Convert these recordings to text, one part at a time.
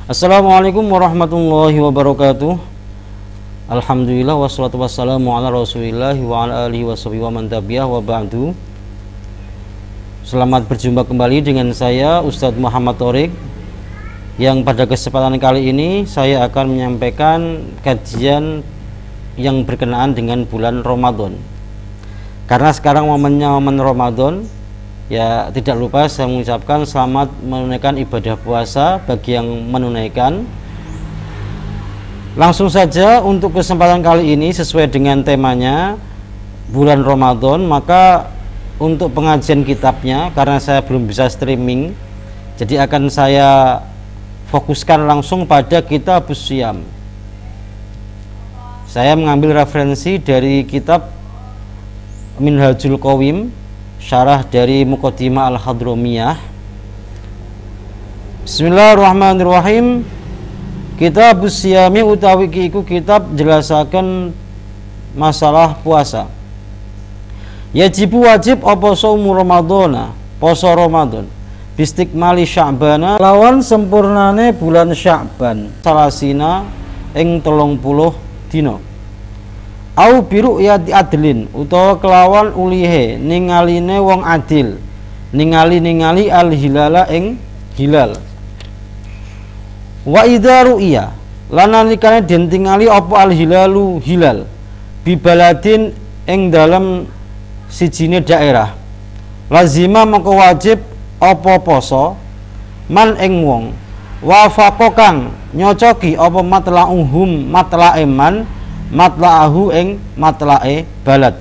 Assalamualaikum warahmatullahi wabarakatuh. Alhamdulillah wassalatu wassalamu ala rasulillah wa ala alihi washabihi wa man tabi'ah wa ba'du. Selamat berjumpa kembali dengan saya Ustadz Muhammad Thorik, yang pada kesempatan kali ini saya akan menyampaikan kajian yang berkenaan dengan bulan Ramadan. Karena sekarang momennya momen Ramadan, ya tidak lupa saya mengucapkan selamat menunaikan ibadah puasa bagi yang menunaikan. Langsung saja untuk kesempatan kali ini sesuai dengan temanya bulan Ramadan, maka untuk pengajian kitabnya, karena saya belum bisa streaming, jadi akan saya fokuskan langsung pada kitab Syiyam. Saya mengambil referensi dari kitab Minhajul Qawim, syarah dari Muqaddimah Al-Hadramiyah. Bismillahirrahmanirrahim. Kitab Syiyami utawi iku kitab jelasaken masalah puasa. Yajibu wajib apa saumu Ramadhana, poso Ramadan. Bistikmali Sya'bana, lawan sempurnane bulan Sya'ban. Salasina ing 30 dina. Au biru ya adlin, utawa kelawan ulihe ningaline wong adil, ningali al hilala ing hilal. Wa idza ru'ya, lan nalikane den tingali apa al hilalu hilal bibaladin ing dalem sijine daerah, lazima maka wajib apa poso man ing wong wafaqo kang nyocoki apa matla'uhum matlae man matla'ahu ing matla'e balad.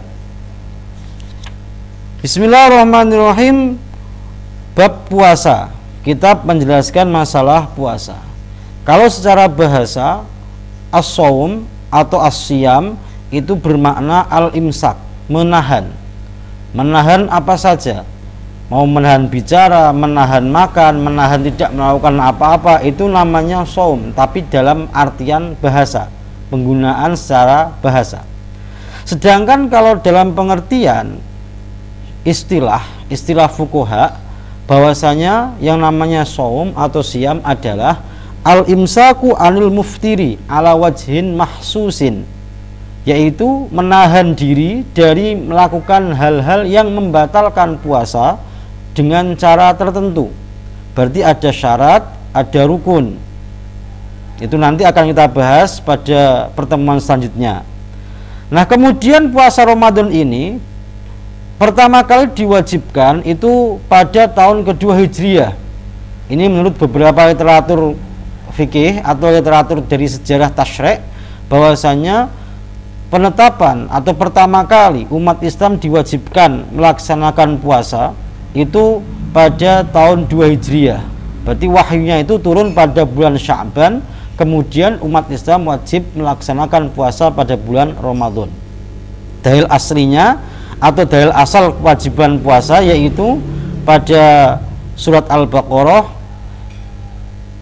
Bismillahirrahmanirrahim. Bab puasa. Kitab menjelaskan masalah puasa. Kalau secara bahasa as-shaum atau as-syiyam itu bermakna al-imsak, menahan. Menahan apa saja, mau menahan bicara, menahan makan, menahan tidak melakukan apa-apa, itu namanya shaum, tapi dalam artian bahasa, penggunaan secara bahasa. Sedangkan kalau dalam pengertian istilah fuqaha, bahwasanya yang namanya shaum atau syiyam adalah al-imsaku anil muftiri ala wajhin mahsusin, yaitu menahan diri dari melakukan hal-hal yang membatalkan puasa dengan cara tertentu. Berarti ada syarat, ada rukun. Itu nanti akan kita bahas pada pertemuan selanjutnya. Nah, kemudian puasa Ramadan ini pertama kali diwajibkan itu pada tahun kedua Hijriah. Ini menurut beberapa literatur fikih atau literatur dari sejarah tasyrik, bahwasanya penetapan atau pertama kali umat Islam diwajibkan melaksanakan puasa itu pada tahun 2 Hijriah. Berarti wahyunya itu turun pada bulan Sya'ban, kemudian umat Islam wajib melaksanakan puasa pada bulan Ramadan. Dalil aslinya atau dalil asal kewajiban puasa yaitu pada surat Al-Baqarah,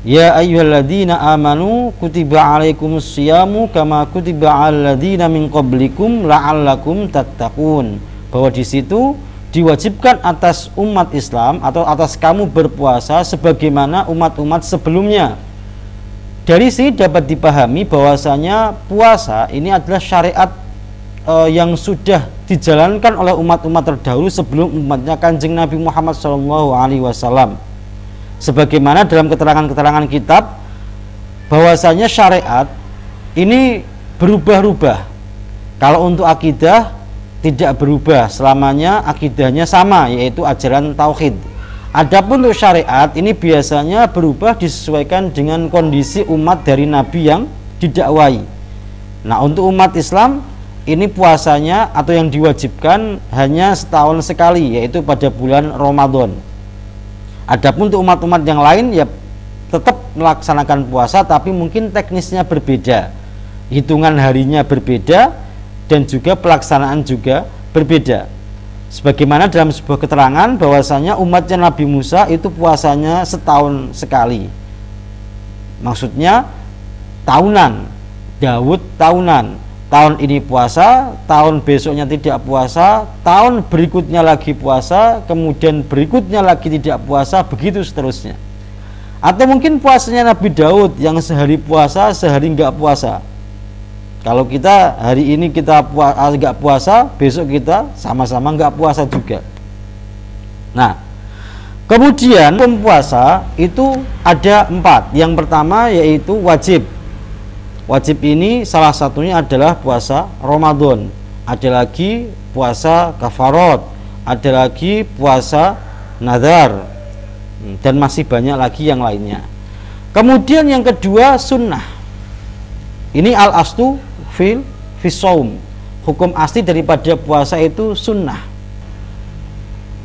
ya ayyuhalladzina amanu kutiba alaikumus syiyamu kama kutiba alal ladzina min qablikum la'allakum tattaqun. Bahwa di situ diwajibkan atas umat Islam atau atas kamu berpuasa sebagaimana umat-umat sebelumnya. Dari sini dapat dipahami bahwasanya puasa ini adalah syariat yang sudah dijalankan oleh umat-umat terdahulu sebelum umatnya Kanjeng Nabi Muhammad SAW. Sebagaimana dalam keterangan-keterangan kitab bahwasanya syariat ini berubah-ubah. Kalau untuk akidah tidak berubah, selamanya akidahnya sama, yaitu ajaran tauhid. Adapun untuk syariat ini biasanya berubah disesuaikan dengan kondisi umat dari Nabi yang didakwai. Nah, untuk umat Islam ini puasanya atau yang diwajibkan hanya setahun sekali, yaitu pada bulan Ramadan. Adapun untuk umat-umat yang lain ya tetap melaksanakan puasa, tapi mungkin teknisnya berbeda, hitungan harinya berbeda, dan juga pelaksanaan juga berbeda. Sebagaimana dalam sebuah keterangan bahwasanya umatnya Nabi Musa itu puasanya setahun sekali, maksudnya tahunan. Daud tahunan, tahun ini puasa, tahun besoknya tidak puasa, tahun berikutnya lagi puasa, kemudian berikutnya lagi tidak puasa, begitu seterusnya. Atau mungkin puasanya Nabi Daud yang sehari puasa, sehari enggak puasa. Kalau kita hari ini kita enggak puasa, besok kita sama-sama enggak puasa juga. Nah, kemudian puasa itu ada 4. Yang pertama yaitu wajib. Wajib ini salah satunya adalah puasa Ramadan. Ada lagi puasa kafarat, ada lagi puasa nazar, dan masih banyak lagi yang lainnya. Kemudian yang kedua sunnah. Ini al-aslu fil saum. Hukum asli daripada puasa itu sunnah.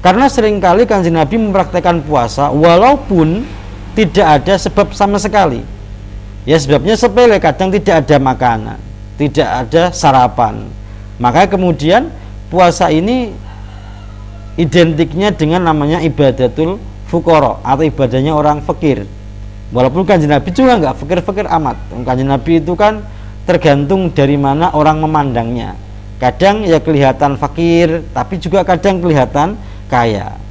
Karena seringkali Kanjeng Nabi mempraktekkan puasa walaupun tidak ada sebab sama sekali. Ya sebabnya sepele, kadang tidak ada makanan, tidak ada sarapan. Makanya kemudian puasa ini identiknya dengan namanya ibadatul fuqara atau ibadahnya orang fakir. Walaupun Kanjeng Nabi juga nggak fakir-fakir amat. Kanjeng Nabi itu kan tergantung dari mana orang memandangnya. Kadang ya kelihatan fakir, tapi juga kadang kelihatan kaya.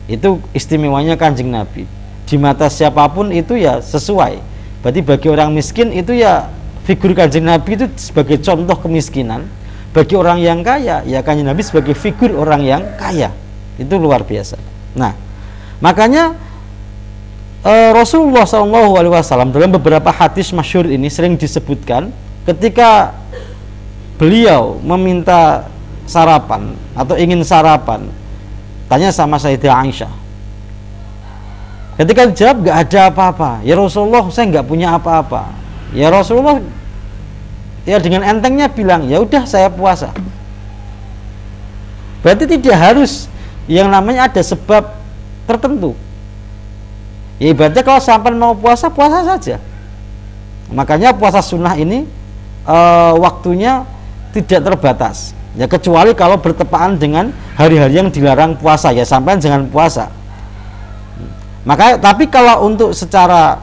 Itu istimewanya Kanjeng Nabi. Di mata siapapun itu ya sesuai. Berarti bagi orang miskin itu ya figur Kanjeng Nabi itu sebagai contoh kemiskinan. Bagi orang yang kaya ya Kanjeng Nabi sebagai figur orang yang kaya. Itu luar biasa. Nah, makanya Rasulullah SAW dalam beberapa hadis masyhur ini sering disebutkan ketika beliau meminta sarapan atau ingin sarapan, tanya sama Sayyidah Aisyah. Ketika dijawab gak ada apa-apa, ya Rasulullah saya nggak punya apa-apa. Ya Rasulullah ya dengan entengnya bilang ya udah saya puasa. Berarti tidak harus yang namanya ada sebab tertentu. Ya ibaratnya kalau sampai mau puasa, puasa saja. Makanya puasa sunnah ini waktunya tidak terbatas. Ya kecuali kalau bertepatan dengan hari-hari yang dilarang puasa, ya sampai jangan puasa. Maka tapi kalau untuk secara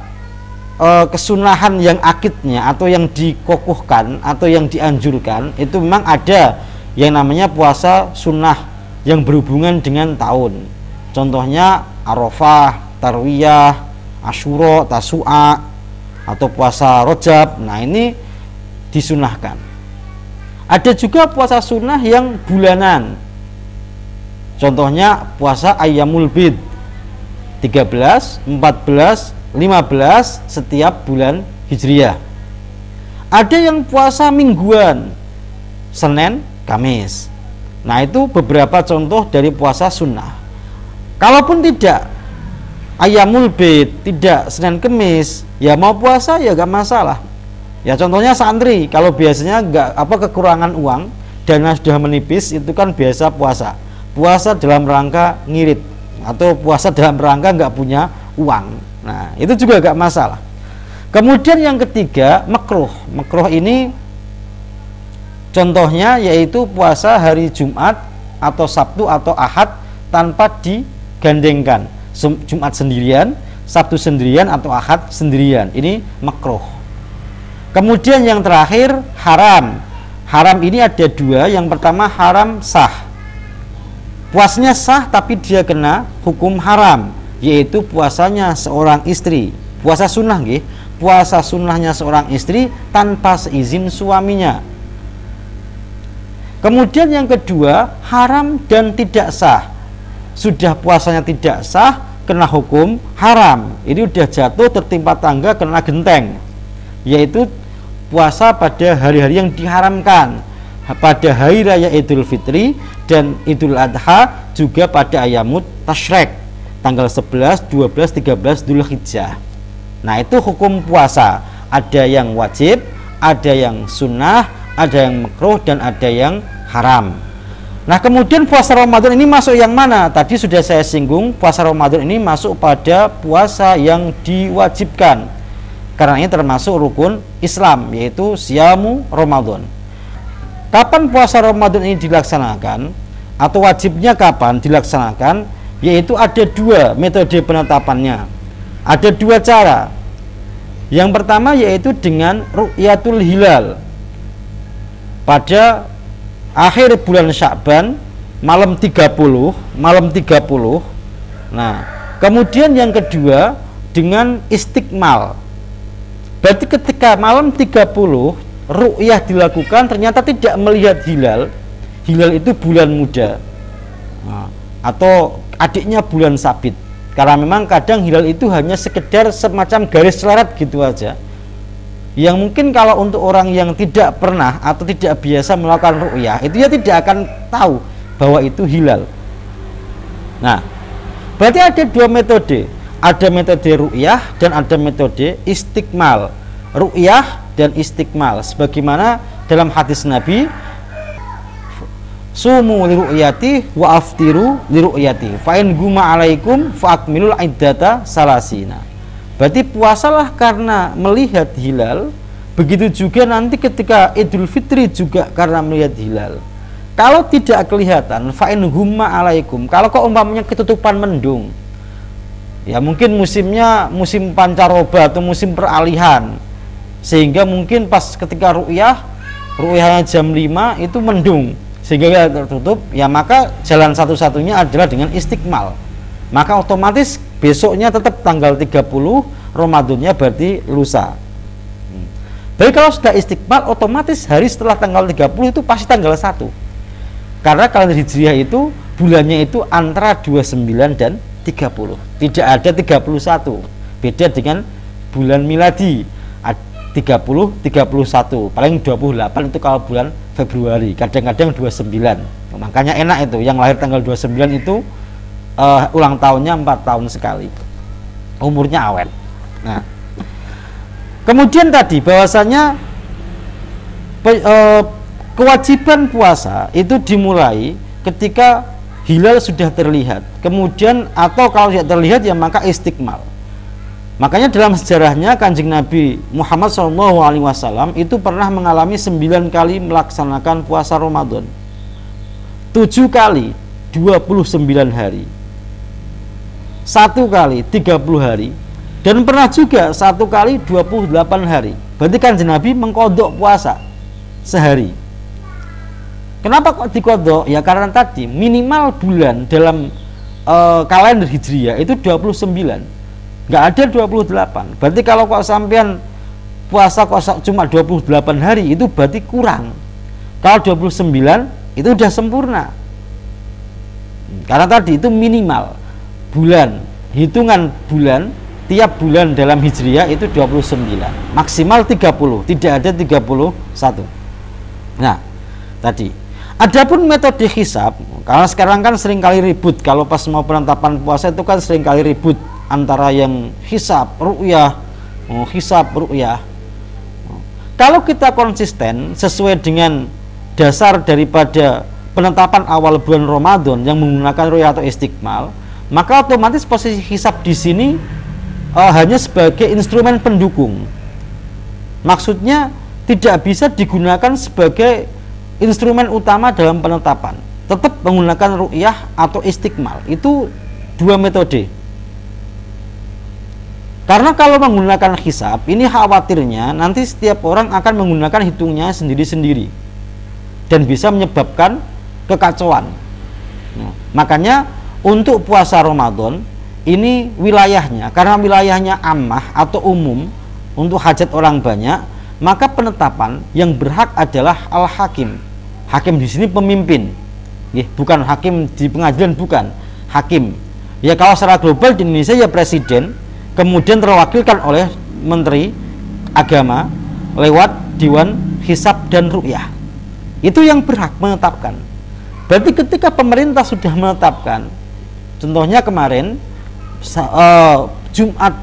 kesunahan yang akidnya atau yang dikokohkan atau yang dianjurkan itu memang ada yang namanya puasa sunnah yang berhubungan dengan tahun. Contohnya Arafah, Tarwiyah, Asyura, Tasu'a, atau puasa Rajab. Nah ini disunahkan. Ada juga puasa sunnah yang bulanan. Contohnya puasa Ayyamul Bid 13, 14, 15 setiap bulan Hijriyah. Ada yang puasa mingguan, Senin, Kamis. Nah itu beberapa contoh dari puasa sunnah. Kalaupun tidak Ayyamul Bid, tidak Senin Kamis, ya mau puasa ya gak masalah. Ya contohnya santri, kalau biasanya kekurangan uang, dana sudah menipis, itu kan biasa puasa. Puasa dalam rangka ngirit atau puasa dalam rangka nggak punya uang. Nah itu juga gak masalah. Kemudian yang ketiga makruh. Makruh ini contohnya yaitu puasa hari Jumat atau Sabtu atau Ahad tanpa digandengkan. Jumat sendirian, Sabtu sendirian atau Ahad sendirian. Ini makruh. Kemudian yang terakhir haram. Haram ini ada 2. Yang pertama haram sah. Puasanya sah tapi dia kena hukum haram, yaitu puasanya seorang istri. Puasa sunnah nggih, puasa sunnahnya seorang istri tanpa seizin suaminya. Kemudian yang kedua haram dan tidak sah. Sudah puasanya tidak sah, kena hukum haram. Ini udah jatuh tertimpa tangga, kena genteng. Yaitu puasa pada hari-hari yang diharamkan, pada hari raya Idul Fitri dan Idul Adha, juga pada Ayyamut Tasyrik tanggal 11, 12, 13 Dzulhijjah. Nah itu hukum puasa, ada yang wajib, ada yang sunnah, ada yang makruh, dan ada yang haram. Nah kemudian puasa Ramadan ini masuk yang mana? Tadi sudah saya singgung, puasa Ramadan ini masuk pada puasa yang diwajibkan, karena ini termasuk rukun Islam, yaitu siyamu Ramadan. Kapan puasa Ramadan ini dilaksanakan atau wajibnya kapan dilaksanakan? Yaitu ada 2 metode penetapannya. Ada 2 cara. Yang pertama yaitu dengan ru'yatul hilal pada akhir bulan Sya'ban malam 30. Nah, kemudian yang kedua dengan istikmal. Berarti ketika malam 30 ru'yah dilakukan ternyata tidak melihat hilal. Hilal itu bulan muda, atau adiknya bulan sabit. Karena memang kadang hilal itu hanya sekedar semacam garis leret gitu aja, yang mungkin kalau untuk orang yang tidak pernah atau tidak biasa melakukan ru'yah, itu dia tidak akan tahu bahwa itu hilal. Nah, berarti ada dua metode. Ada metode ru'yah dan ada metode istikmal. Ru'yah dan istikmal, sebagaimana dalam hadis Nabi, sumu liru'yati wa aftiru liru'yati fa in guma alaikum fa akmilul iddata salasina. Berarti puasalah karena melihat hilal, begitu juga nanti ketika Idul Fitri juga karena melihat hilal. Kalau tidak kelihatan, fa in gumma alaikum, kalau kok umpamanya ketutupan mendung, ya mungkin musimnya musim pancaroba atau musim peralihan, sehingga mungkin pas ketika ru'yahnya jam 5 itu mendung sehingga tertutup, ya maka jalan satu-satunya adalah dengan istikmal. Maka otomatis besoknya tetap tanggal 30 Ramadannya berarti lusa. Baik, kalau sudah istikmal otomatis hari setelah tanggal 30 itu pasti tanggal 1. Karena kalender Hijriah itu bulannya itu antara 29 dan 30, tidak ada 31. Beda dengan bulan miladi 30, 31, paling 28 itu kalau bulan Februari, kadang-kadang 29. Makanya enak itu, yang lahir tanggal 29 itu ulang tahunnya 4 tahun sekali, umurnya awet. Nah, kemudian tadi bahwasanya kewajiban puasa itu dimulai ketika hilal sudah terlihat, kemudian atau kalau tidak terlihat ya maka istikmal. Makanya dalam sejarahnya Kanjeng Nabi Muhammad SAW itu pernah mengalami 9 kali melaksanakan puasa Ramadan, 7 kali 29 hari, 1 kali 30 hari, dan pernah juga 1 kali 28 hari. Berarti Kanjeng Nabi mengkodok puasa sehari. Kenapa kok dikodok? Ya karena tadi minimal bulan dalam kalender Hijriah itu 29, nggak ada 28. Berarti kalau kok sampean puasa kok cuma 28 hari, itu berarti kurang. Kalau 29 itu udah sempurna. Karena tadi itu minimal bulan, hitungan bulan tiap bulan dalam Hijriah itu 29, maksimal 30, tidak ada 31. Nah, tadi adapun metode hisab, karena sekarang kan sering kali ribut, kalau pas mau penetapan puasa itu kan sering kali ribut antara yang hisab ru'yah, hisab ru'yah. Kalau kita konsisten sesuai dengan dasar daripada penetapan awal bulan Ramadan yang menggunakan ru'yah atau istikmal, maka otomatis posisi hisab di sini hanya sebagai instrumen pendukung. Maksudnya tidak bisa digunakan sebagai instrumen utama dalam penetapan. Tetap menggunakan ru'yah atau istikmal. Itu dua metode. Karena kalau menggunakan hisab, ini khawatirnya nanti setiap orang akan menggunakan hitungnya sendiri-sendiri dan bisa menyebabkan kekacauan. Nah, makanya untuk puasa Ramadan ini wilayahnya, karena wilayahnya ammah atau umum untuk hajat orang banyak, maka penetapan yang berhak adalah al-hakim. Hakim di sini pemimpin, bukan hakim di pengadilan, bukan hakim. Ya kalau secara global di Indonesia ya presiden, kemudian terwakilkan oleh menteri agama lewat Dewan Hisab dan Ru'yah. Itu yang berhak menetapkan. Berarti ketika pemerintah sudah menetapkan, contohnya kemarin Jumat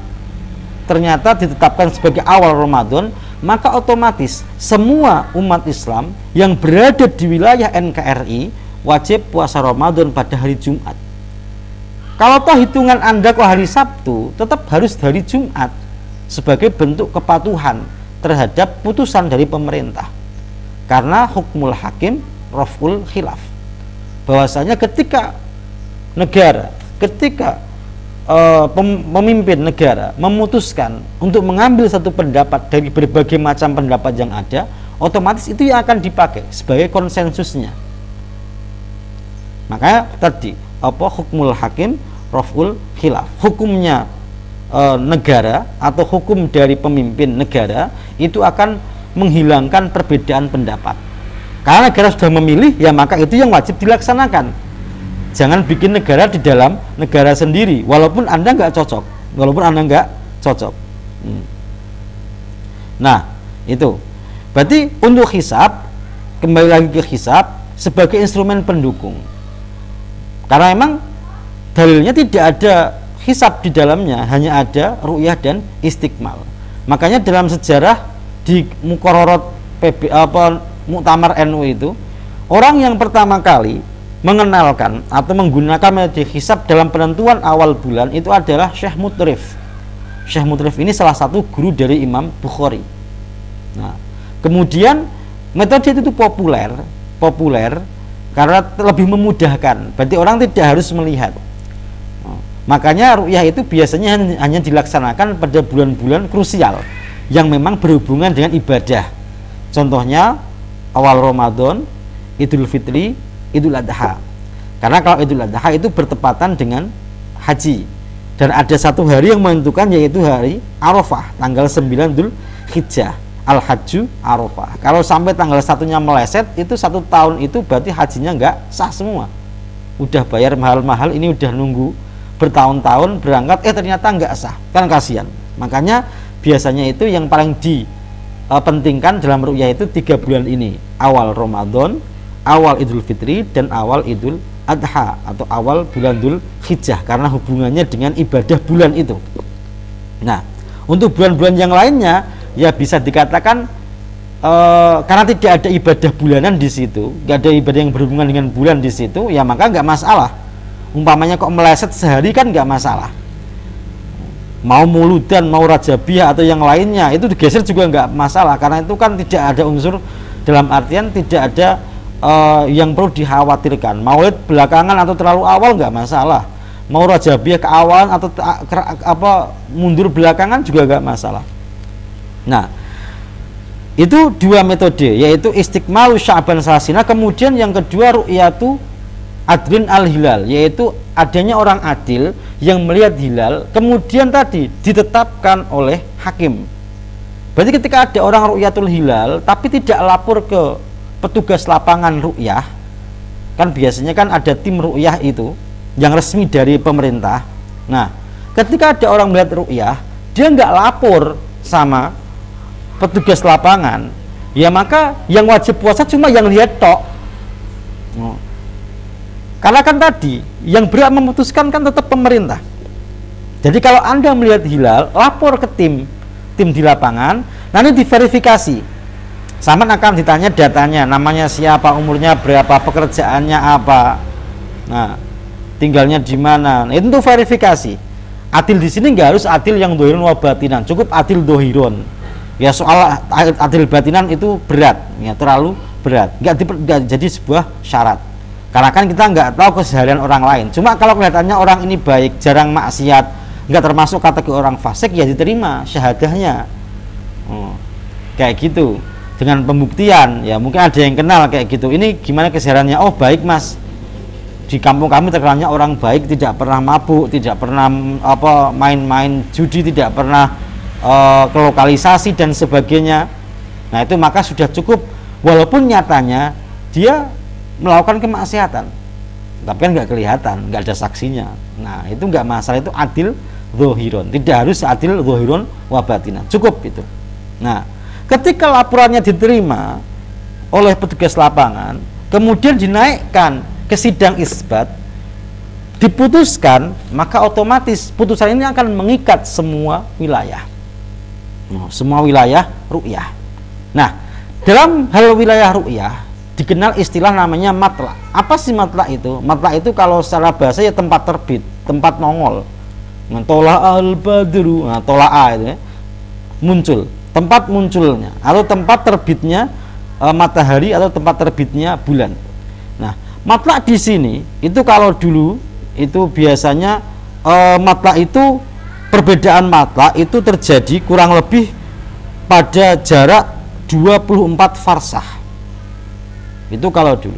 ternyata ditetapkan sebagai awal Ramadan, maka otomatis semua umat Islam yang berada di wilayah NKRI wajib puasa Ramadan pada hari Jumat. Kalau toh hitungan Anda kok hari Sabtu, tetap harus hari Jumat sebagai bentuk kepatuhan terhadap putusan dari pemerintah. Karena hukmul hakim raf'ul khilaf. Bahwasanya ketika negara, ketika pemimpin negara memutuskan untuk mengambil satu pendapat dari berbagai macam pendapat yang ada, otomatis itu yang akan dipakai sebagai konsensusnya. Makanya tadi hukmul hakim raf'ul khilaf, hukumnya negara atau hukum dari pemimpin negara itu akan menghilangkan perbedaan pendapat. Karena negara sudah memilih, ya maka itu yang wajib dilaksanakan. Jangan bikin negara di dalam negara sendiri, walaupun Anda nggak cocok, Nah, itu berarti untuk hisab, kembali lagi ke hisab sebagai instrumen pendukung. Karena memang dalilnya tidak ada hisab di dalamnya, hanya ada ru'yah dan istikmal. Makanya dalam sejarah di Muqarrarat Muktamar NU itu, orang yang pertama kali mengenalkan atau menggunakan metode hisab dalam penentuan awal bulan itu adalah Syekh Mutrif. Syekh Mutrif ini salah satu guru dari Imam Bukhari. Nah, kemudian metode itu populer karena lebih memudahkan. Berarti orang tidak harus melihat. Makanya ru'yah itu biasanya hanya dilaksanakan pada bulan-bulan krusial yang memang berhubungan dengan ibadah. Contohnya awal Ramadan, Idul Fitri, Idul Adha. Karena kalau Idul Adha itu bertepatan dengan haji. Dan ada satu hari yang menentukan, yaitu hari Arafah, tanggal 9 Dzul Hijjah, Al-Hajju Arafah. Kalau sampai tanggal 1-nya meleset, itu 1 tahun itu berarti hajinya nggak sah semua. Udah bayar mahal-mahal, ini udah nunggu bertahun-tahun berangkat, ternyata nggak sah, kan kasihan. Makanya biasanya itu yang paling dipentingkan dalam ru'yah itu 3 bulan ini, awal Ramadan, awal Idul Fitri, dan awal Idul Adha atau awal bulan Dzul Hijjah, karena hubungannya dengan ibadah bulan itu. Nah, untuk bulan-bulan yang lainnya ya bisa dikatakan karena tidak ada ibadah bulanan di situ, nggak ada ibadah yang berhubungan dengan bulan di situ, ya maka nggak masalah. Umpamanya kok meleset sehari kan nggak masalah. Mau muludan, mau rajabiyah atau yang lainnya itu digeser juga nggak masalah, karena itu kan tidak ada unsur, dalam artian tidak ada yang perlu dikhawatirkan. Maulid belakangan atau terlalu awal nggak masalah. Mau rajabiyah ke awalan atau mundur belakangan juga nggak masalah. Nah, itu 2 metode, yaitu istikmalu Sya'ban Salasina, kemudian yang kedua ru'yatu adlin al-hilal, yaitu adanya orang adil yang melihat hilal kemudian tadi ditetapkan oleh hakim. Berarti ketika ada orang ru'yatul hilal tapi tidak lapor ke petugas lapangan ru'yah, kan biasanya kan ada tim ru'yah itu yang resmi dari pemerintah. Nah, ketika ada orang melihat ru'yah, dia nggak lapor sama petugas lapangan, ya maka yang wajib puasa cuma yang lihat tok. Karena kan tadi yang berhak memutuskan kan tetap pemerintah. Jadi kalau Anda melihat hilal, lapor ke tim di lapangan, nanti diverifikasi. Sama akan ditanya datanya, namanya siapa, umurnya berapa, pekerjaannya apa, nah tinggalnya di mana. Nah, itu untuk verifikasi. Adil di sini nggak harus adil yang dohirun wa batinan, cukup adil dohirun. Ya soal adil batinan itu berat, ya terlalu berat, nggak jadi sebuah syarat. Karena kan kita nggak tahu keseharian orang lain. Cuma kalau kelihatannya orang ini baik, jarang maksiat, nggak termasuk kategori orang fasik, ya diterima syahadahnya. Kayak gitu. Dengan pembuktian, ya mungkin ada yang kenal kayak gitu. Ini gimana kesehariannya? Oh baik mas, di kampung kami terkenalnya orang baik, tidak pernah mabuk, tidak pernah main-main judi, tidak pernah ke lokalisasi dan sebagainya. Nah itu maka sudah cukup, walaupun nyatanya dia melakukan kemaksiatan, tapi kan nggak kelihatan, nggak ada saksinya. Nah itu nggak masalah, itu adil dhohirun, tidak harus adil dhohirun wa batinan, cukup itu. Nah ketika laporannya diterima oleh petugas lapangan, kemudian dinaikkan ke sidang isbat, diputuskan, maka otomatis putusan ini akan mengikat semua wilayah, semua wilayah ru'yah. Nah dalam hal wilayah ru'yah dikenal istilah namanya matla. Apa sih matla itu? Matla itu kalau secara bahasa ya tempat terbit, tempat nongol. Tola al-badru, nah tola'a itu ya, muncul, tempat munculnya atau tempat terbitnya matahari atau tempat terbitnya bulan. Nah, matla di sini itu kalau dulu itu biasanya matla itu, perbedaan matla itu terjadi kurang lebih pada jarak 24 farsah. Itu kalau dulu.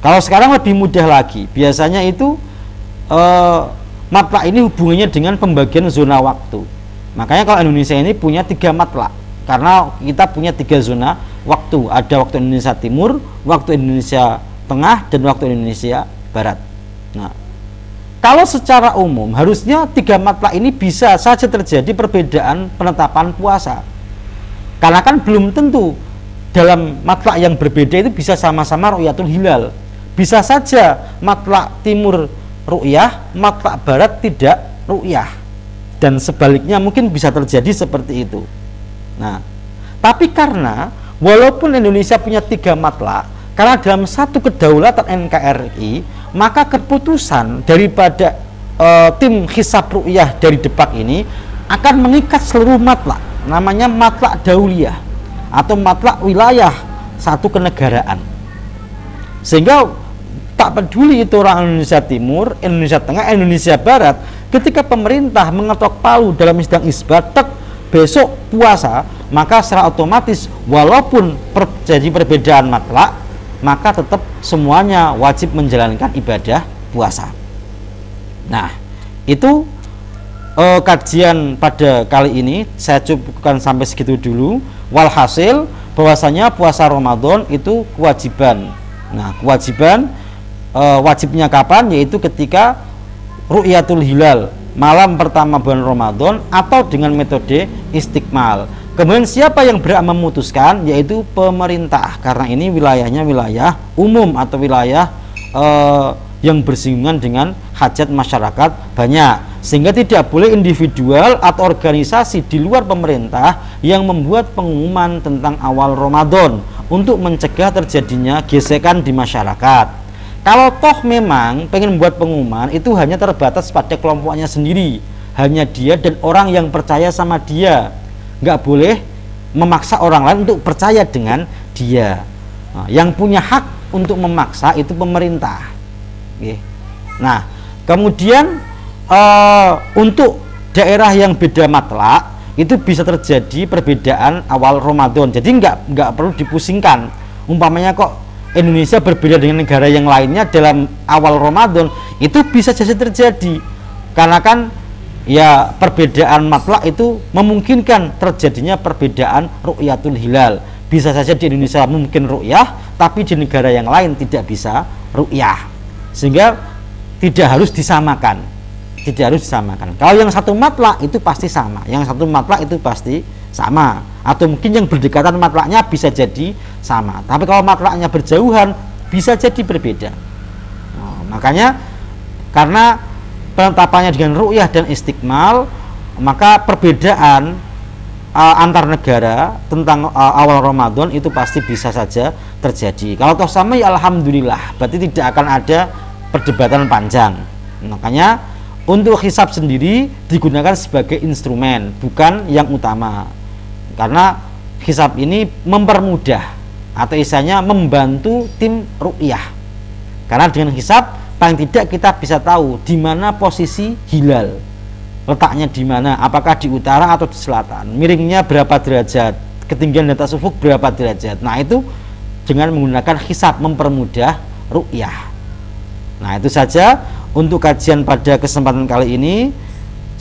Kalau sekarang lebih mudah lagi. Biasanya itu matlak ini hubungannya dengan pembagian zona waktu. Makanya kalau Indonesia ini punya 3 matlak, karena kita punya 3 zona waktu. Ada waktu Indonesia Timur, waktu Indonesia Tengah, dan waktu Indonesia Barat. Nah, kalau secara umum harusnya 3 matlak ini bisa saja terjadi perbedaan penetapan puasa. Karena kan belum tentu dalam matlak yang berbeda itu bisa sama-sama ru'yatul hilal. Bisa saja matlak timur ru'yah, matlak barat tidak ru'yah, dan sebaliknya mungkin bisa terjadi seperti itu. Nah, tapi karena walaupun Indonesia punya 3 matlak, karena dalam satu kedaulatan NKRI, maka keputusan daripada tim hisab ru'yah dari Depak ini akan mengikat seluruh matlak, namanya matlak dauliyah atau matlak wilayah satu kenegaraan. Sehingga tak peduli itu orang Indonesia Timur, Indonesia Tengah, Indonesia Barat, ketika pemerintah mengetok palu dalam sidang isbat, besok puasa, maka secara otomatis walaupun terjadi perbedaan matlak, maka tetap semuanya wajib menjalankan ibadah puasa. Nah, itu kajian pada kali ini saya cukupkan sampai segitu dulu. Walhasil bahwasanya puasa Ramadan itu kewajiban. Nah, kewajiban wajibnya kapan? Yaitu ketika ru'yatul hilal malam pertama bulan Ramadan atau dengan metode istiqmal. Kemudian siapa yang berhak memutuskan? Yaitu pemerintah, karena ini wilayahnya wilayah umum atau wilayah yang bersinggungan dengan hajat masyarakat banyak, sehingga tidak boleh individual atau organisasi di luar pemerintah yang membuat pengumuman tentang awal Ramadan untuk mencegah terjadinya gesekan di masyarakat. Kalau toh memang pengen membuat pengumuman, itu hanya terbatas pada kelompoknya sendiri, hanya dia dan orang yang percaya sama dia. Nggak boleh memaksa orang lain untuk percaya dengan dia. Nah, yang punya hak untuk memaksa itu pemerintah. Oke. Nah, kemudian untuk daerah yang beda matlak itu bisa terjadi perbedaan awal Ramadan. Jadi nggak perlu dipusingkan. Umpamanya kok Indonesia berbeda dengan negara yang lainnya dalam awal Ramadan, itu bisa jadi terjadi. Karena kan ya perbedaan matlak itu memungkinkan terjadinya perbedaan ru'yatul hilal. Bisa saja di Indonesia mungkin ru'yah, tapi di negara yang lain tidak bisa ru'yah. Sehingga tidak harus disamakan. Tidak harus disamakan. Kalau yang satu matlak itu pasti sama, yang satu matlak itu pasti sama, atau mungkin yang berdekatan matlaknya bisa jadi sama, tapi kalau matlaknya berjauhan bisa jadi berbeda. Nah, makanya karena penetapannya dengan ru'yah dan istiqmal, maka perbedaan antar negara tentang awal Ramadan itu pasti bisa saja terjadi. Kalau toh sama ya alhamdulillah, berarti tidak akan ada perdebatan panjang. Makanya untuk hisab sendiri digunakan sebagai instrumen, bukan yang utama. Karena hisab ini mempermudah atau istilahnya membantu tim ru'yah. Karena dengan hisab paling tidak kita bisa tahu di mana posisi hilal, letaknya di mana, apakah di utara atau di selatan, miringnya berapa derajat, ketinggian di atas ufuk berapa derajat. Nah, itu dengan menggunakan hisab mempermudah ru'yah. Nah, itu saja untuk kajian pada kesempatan kali ini.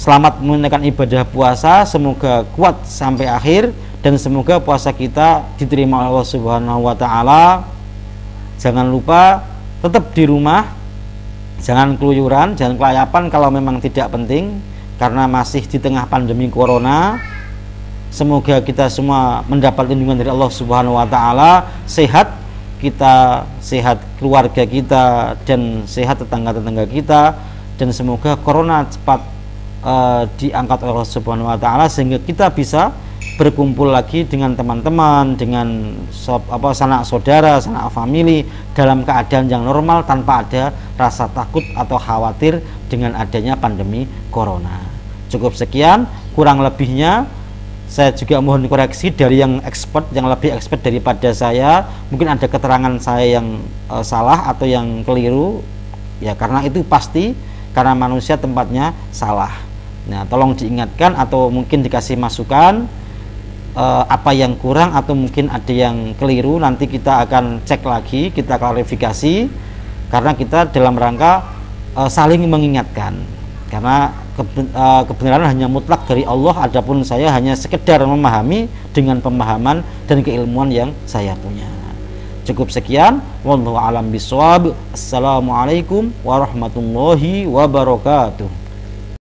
Selamat menunaikan ibadah puasa, semoga kuat sampai akhir, dan semoga puasa kita diterima Allah Subhanahu wa taala. Jangan lupa tetap di rumah, jangan keluyuran, jangan kelayapan kalau memang tidak penting, karena masih di tengah pandemi corona. Semoga kita semua mendapat lindungan dari Allah Subhanahu wa taala, sehat kita, sehat keluarga kita, dan sehat tetangga-tetangga kita, dan semoga corona cepat diangkat oleh Allah Subhanahu wa taala, sehingga kita bisa berkumpul lagi dengan teman-teman, dengan sanak saudara, sanak famili dalam keadaan yang normal tanpa ada rasa takut atau khawatir dengan adanya pandemi corona. Cukup sekian, kurang lebihnya saya juga mohon koreksi dari yang expert, yang lebih expert daripada saya. Mungkin ada keterangan saya yang salah atau yang keliru, ya karena itu pasti karena manusia tempatnya salah. Nah, tolong diingatkan atau mungkin dikasih masukan apa yang kurang atau mungkin ada yang keliru, nanti kita akan cek lagi, kita klarifikasi, karena kita dalam rangka saling mengingatkan. Karena kebenaran hanya mutlak dari Allah, adapun saya hanya sekedar memahami dengan pemahaman dan keilmuan yang saya punya. Cukup sekian, wallahu alam bisawab. Assalamualaikum warahmatullahi wabarakatuh.